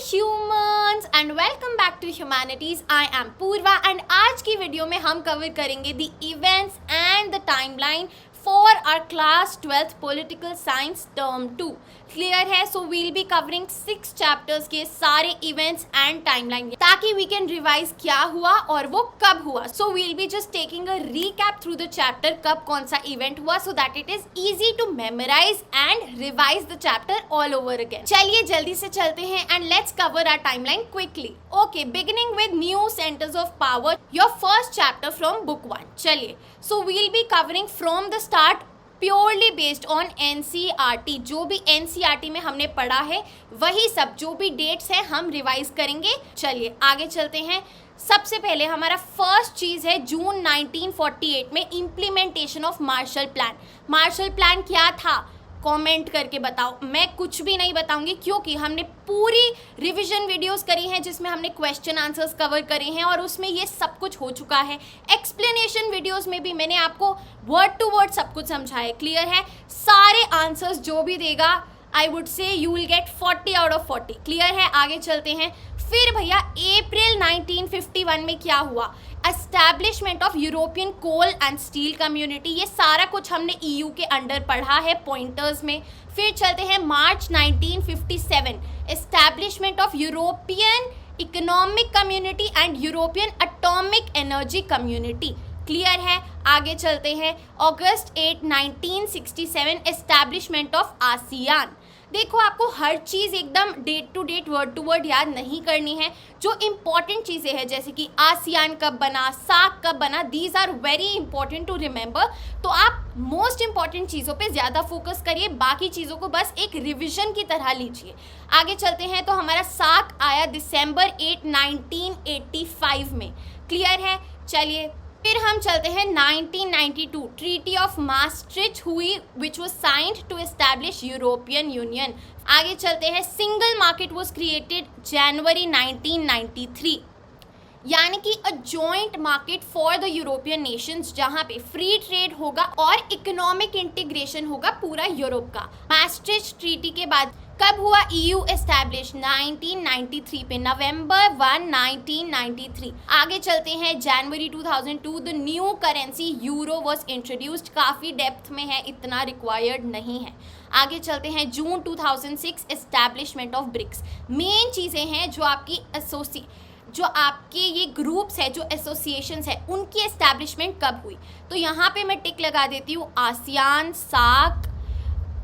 Humans and welcome back to humanities. I am Purva and आज की video में हम कवर करेंगे the events and the timeline for our class 12th political science term 2। Clear है? So we'll be covering 6 chapters के सारे events and timeline ताकि we can revise क्या हुआ और वो कब हुआ। So we'll be just taking a recap through the chapter कब कौन सा इवेंट हुआ so that it is easy to memorise and revise the chapter all over again. चलिए जल्दी से चलते हैं and let's cover our timeline quickly. Okay, beginning with new centres of power, your first chapter from book 1। चलिए, so we'll be covering from the start purely based on NCERT. जो भी NCERT में हमने पढ़ा है वही सब, जो भी डेट्स हैं हम रिवाइज करेंगे। चलिए आगे चलते हैं। सबसे पहले हमारा फर्स्ट चीज़ है जून 1948 में implementation of Marshall plan. Marshall plan क्या था कमेंट करके बताओ। मैं कुछ भी नहीं बताऊंगी क्योंकि हमने पूरी रिवीजन वीडियोस करी हैं जिसमें हमने क्वेश्चन आंसर्स कवर करे हैं और उसमें ये सब कुछ हो चुका है। एक्सप्लेनेशन वीडियोस में भी मैंने आपको वर्ड टू वर्ड सब कुछ समझाया है। क्लियर है? सारे आंसर्स जो भी देगा I would say you will get 40 out of 40। Clear है? आगे चलते हैं। फिर भैया अप्रैल 1951 में क्या हुआ? Establishment of European coal and steel community. ये सारा कुछ हमने ईयू के अंडर पढ़ा है पॉइंटर्स में। फिर चलते हैं March 1957, establishment of European economic community and European atomic energy community. Clear है? आगे चलते हैं। अगस्त 8, 1967, एस्टैब्लिशमेंट ऑफ आसियान। देखो, आपको हर चीज़ एकदम date to date word to word याद नहीं करनी है। जो इम्पॉर्टेंट चीज़ें हैं जैसे कि आसियान कब बना, सार्क कब बना, these are very important to remember. तो आप मोस्ट इंपॉर्टेंट चीज़ों पे ज़्यादा फोकस करिए, बाकी चीज़ों को बस एक रिविजन की तरह लीजिए। आगे चलते हैं। तो हमारा सार्क आया दिसंबर 8, 1985 में। क्लियर है? चलिए फिर हम चलते हैं 1992, ट्रीटी ऑफ maastricht हुई which was signed to establish European union. आगे चलते हैं। Single market was created January 1993, यानी कि a joint market for the European nations, जहाँ पे फ्री ट्रेड होगा और इकोनॉमिक इंटीग्रेशन होगा पूरा यूरोप का। maastricht ट्रीटी के बाद कब हुआ ईयू एस्टैब्लिश? 1993 पे, नवंबर 1, 1993। आगे चलते हैं। जनवरी 2002 the new currency euro was introduced. काफ़ी डेप्थ में है, इतना रिक्वायर्ड नहीं है। आगे चलते हैं। जून 2006 एस्टैब्लिशमेंट ऑफ ब्रिक्स। मेन चीज़ें हैं जो आपकी जो आपके ये ग्रुप्स है, जो एसोसिएशंस है, उनकी एस्टैब्लिशमेंट कब हुई? तो यहाँ पे मैं टिक लगा देती हूँ, ASEAN, SAARC,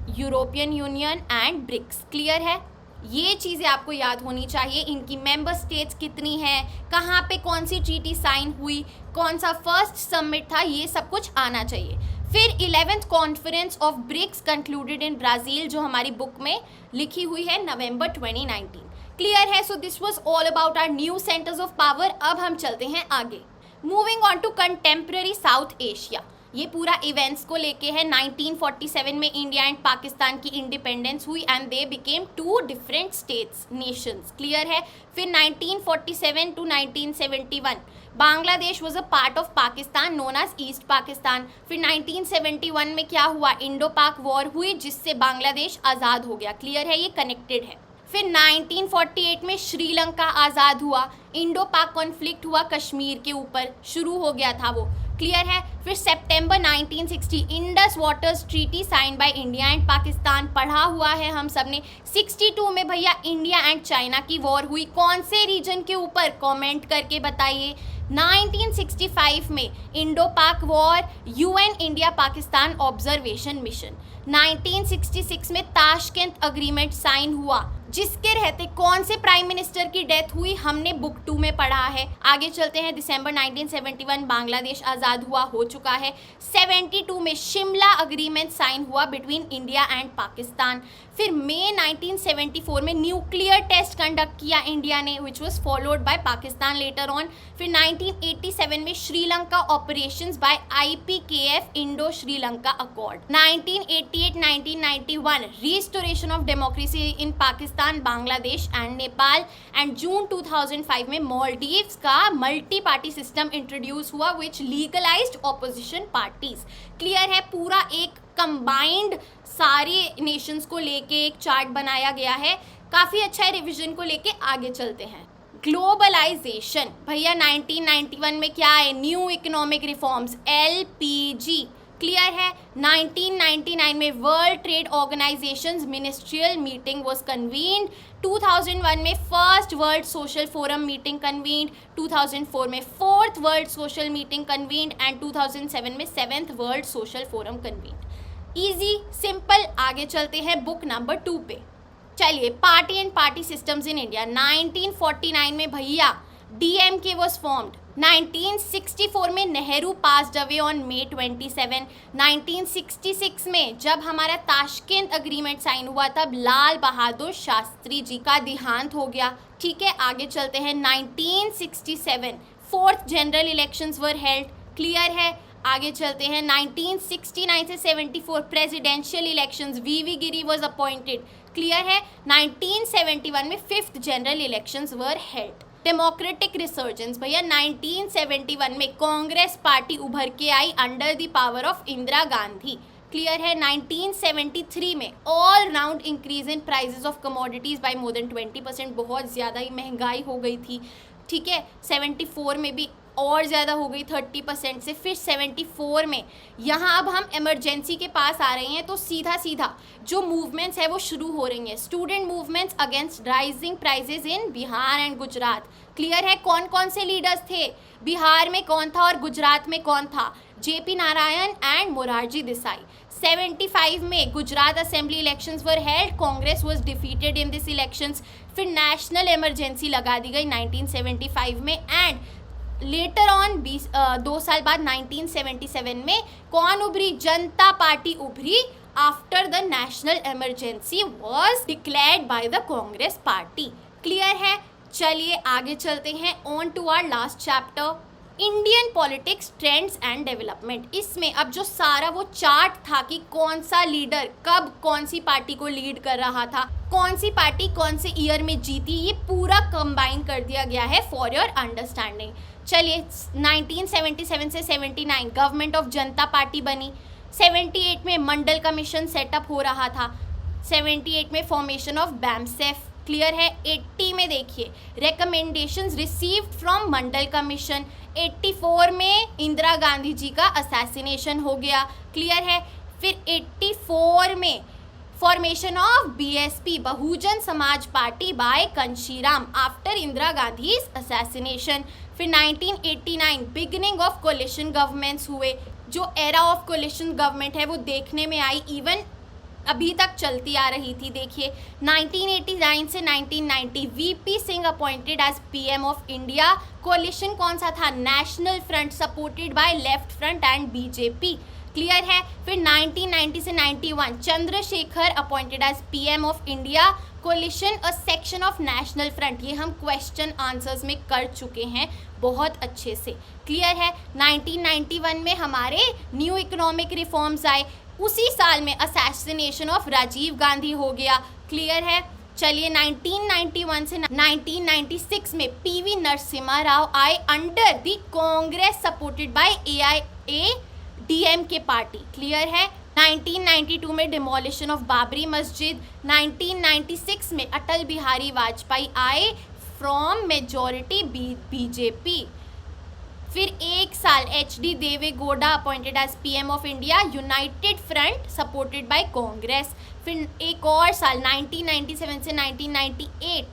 European union and BRICS. Clear है? ये चीज़ें आपको याद होनी चाहिए। इनकी मेंबर स्टेट्स कितनी हैं, कहाँ पे कौन सी ट्रीटी साइन हुई, कौन सा फर्स्ट समिट था, ये सब कुछ आना चाहिए। फिर 11th conference of BRICS concluded in Brazil, जो हमारी बुक में लिखी हुई है, नवंबर 2019। क्लियर है? So this was all about our new centres of power. अब हम चलते हैं आगे। Moving on to contemporary South Asia. ये पूरा इवेंट्स को लेके है। 1947 में इंडिया एंड पाकिस्तान की इंडिपेंडेंस हुई and they became 2 different states, nations. Clear है? फिर 1947 to 1971 Bangladesh was a part of Pakistan known as East Pakistan. फिर 1971 में क्या हुआ? इंडो पाक वॉर हुई जिससे बांग्लादेश आज़ाद हो गया। क्लियर है? ये कनेक्टेड है। फिर 1948 में श्रीलंका आज़ाद हुआ। इंडो पाक कॉन्फ्लिक्ट हुआ कश्मीर के ऊपर, शुरू हो गया था वो। क्लियर है? फिर सितंबर 1960 Indus waters treaty sign by India and Pakistan, पढ़ा हुआ है हम सब ने। 62 में भैया इंडिया एंड चाइना की वॉर हुई। कौन से रीजन के ऊपर? कमेंट करके बताइए। 1965 में इंडो पाक war, UN India Pakistan observation mission. 1966 में ताशकंद अग्रीमेंट साइन हुआ जिसके रहते कौन से प्राइम मिनिस्टर की डेथ हुई, हमने बुक 2 में पढ़ा है। आगे चलते हैं। दिसंबर 1971 बांग्लादेश आज़ाद हुआ, हो चुका है। 72 में शिमला अग्रीमेंट साइन हुआ बिटवीन इंडिया एंड पाकिस्तान। फिर मई 1974 में न्यूक्लियर टेस्ट कंडक्ट किया इंडिया ने which was followed by Pakistan later on. फिर 1987 में Sri Lanka operations by IPKF Indo Sri Lanka accord. 1988-1991 restoration of democracy in Pakistan, Bangladesh and Nepal. And June 2005 में मालदीव्स का मल्टी पार्टी सिस्टम इंट्रोड्यूस हुआ which legalised opposition parties. Clear है? पूरा एक कंबाइंड सारे नेशंस को लेके एक चार्ट बनाया गया है। काफ़ी अच्छा है, रिविजन को लेके आगे चलते हैं। ग्लोबलाइजेशन भैया 1991 में क्या है, new economic reforms LPG, clear है। 1999 में world trade organisation ministerial meeting was convened. 2001 में first world social forum meeting convened. 2004 में fourth world social meeting convened and 2007 में seventh world social forum convened. Easy simple, आगे चलते हैं book number 2 पे। चलिए, party and party systems in India. 1949 में भैया DMK वॉज फॉर्म्ड। 1964 में Nehru passed away on May 27। 1966 में जब हमारा ताशकंद अग्रीमेंट साइन हुआ तब लाल बहादुर शास्त्री जी का देहांत हो गया। ठीक है, आगे चलते हैं। 1967 fourth general elections were held, clear है। आगे चलते हैं। 1969 से 74 presidential elections, VV Giri was appointed, clear है। 1971 में fifth general elections were held. Democratic resurgence भैया 1971 में कांग्रेस पार्टी उभर के आई under the power of Indira Gandhi, clear है। 1973 में all round increase in prices of commodities by more than 20%, बहुत ज़्यादा ही महंगाई हो गई थी। ठीक है, 74 में भी और ज़्यादा हो गई 30% से। फिर 74 में यहाँ अब हम इमरजेंसी के पास आ रहे हैं, तो सीधा सीधा जो मूवमेंट्स है वो शुरू हो रही हैं। Student movements against rising prices in Bihar and Gujarat, clear है। कौन कौन से लीडर्स थे, बिहार में कौन था और गुजरात में कौन था, JP नारायण एंड मोरारजी देसाई। 75 में Gujarat assembly elections were held, Congress was defeated in this elections. फिर नेशनल इमरजेंसी लगा दी गई 1975 में एंड लेटर ऑन 2 साल बाद 1977 में कौन उभरी, जनता पार्टी उभरी after the national emergency was declared by the Congress party, clear है। चलिए आगे चलते हैं, on to our last chapter, Indian politics trends and development. इसमें अब जो सारा वो चार्ट था कि कौन सा लीडर कब कौन सी पार्टी को लीड कर रहा था, कौन सी पार्टी कौन से ईयर में जीती, ये पूरा कंबाइन कर दिया गया है फॉर योर अंडरस्टैंडिंग। चलिए, 1977 से 79 गवर्नमेंट ऑफ जनता पार्टी बनी। 78 में मंडल कमीशन सेटअप हो रहा था। 78 में फॉर्मेशन ऑफ BAMSEF, क्लियर है। 80 में देखिए recommendations received from Mandal commission. 84 में इंदिरा गांधी जी का असैसिनेशन हो गया, क्लियर है। फिर 84 में formation of BSP Bahujan Samaj Party by Kanshiram after Indira Gandhi assassination. फिर 1989 बिगिनिंग ऑफ कोलिशन गवर्नमेंट्स हुए। जो एरा ऑफ कोलिशन गवर्नमेंट है वो देखने में आई, इवन अभी तक चलती आ रही थी। देखिए 1989 से 1990 VP Singh appointed as PM of India. Coalition कौन सा था, national front supported by left front and BJP, clear है। फिर 1990 से 91 Chandrashekhar appointed as PM of India. Coalition a section of national front, ये हम क्वेश्चन आंसर्स में कर चुके हैं बहुत अच्छे से, क्लियर है। 1991 में हमारे न्यू इकोनॉमिक रिफॉर्म्स आए। उसी साल में असैसिनेशन ऑफ राजीव गांधी हो गया, क्लियर है। चलिए 1991 से 1996 में PV नरसिम्हा राव आए under the Congress supported by AIADMK party, clear है। 1992 में डिमोलिशन ऑफ बाबरी मस्जिद। 1996 में अटल बिहारी वाजपेयी आए फ्रॉम मेजॉरिटी BJP। फिर एक साल HD Deve Gowda appointed as PM of India, united front supported by Congress. फिर एक और साल 1997 से 1998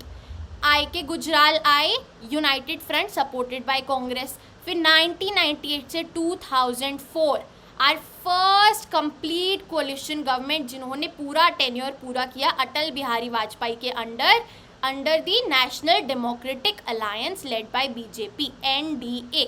IK गुजराल आए, United front supported by Congress. फिर 1998 से 2004 are first complete coalition government, जिन्होंने पूरा टेन्योर पूरा किया अटल बिहारी वाजपेयी के under the National Democratic Alliance led by BJP NDA।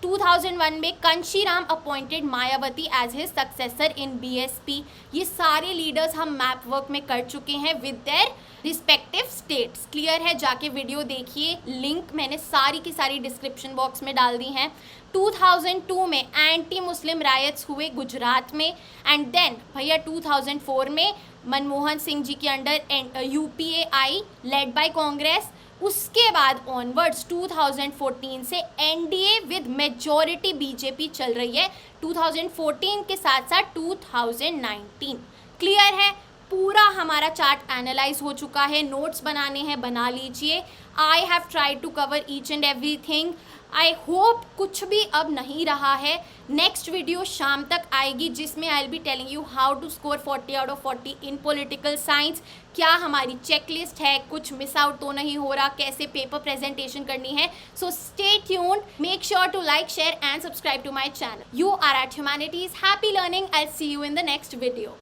2001 में Kanshiram appointed Mayawati as his successor in BSP। ये सारे लीडर्स हम मैप वर्क में कर चुके हैं with their respective states, clear है। जाके वीडियो देखिए, लिंक मैंने सारी की सारी डिस्क्रिप्शन बॉक्स में डाल दी हैं। 2002 में एंटी मुस्लिम रायट्स हुए गुजरात में एंड देन भैया 2004 में मनमोहन सिंह जी के under UPA I led by Congress. उसके बाद ऑनवर्ड्स 2014 से NDA विद मेजॉरिटी BJP चल रही है, 2014 के साथ साथ 2019, क्लियर है। पूरा हमारा चार्ट एनालाइज हो चुका है, नोट्स बनाने हैं बना लीजिए। I have tried to cover each and everything. I hope कुछ भी अब नहीं रहा है। नेक्स्ट वीडियो शाम तक आएगी जिसमें I will be telling you how to score 40 out of 40 in political science. क्या हमारी चेकलिस्ट है, कुछ मिस आउट तो नहीं हो रहा, कैसे पेपर प्रेजेंटेशन करनी है। So stay tuned, make sure to like, share and subscribe to my channel. You are at humanities, happy learning. I see you in the next video.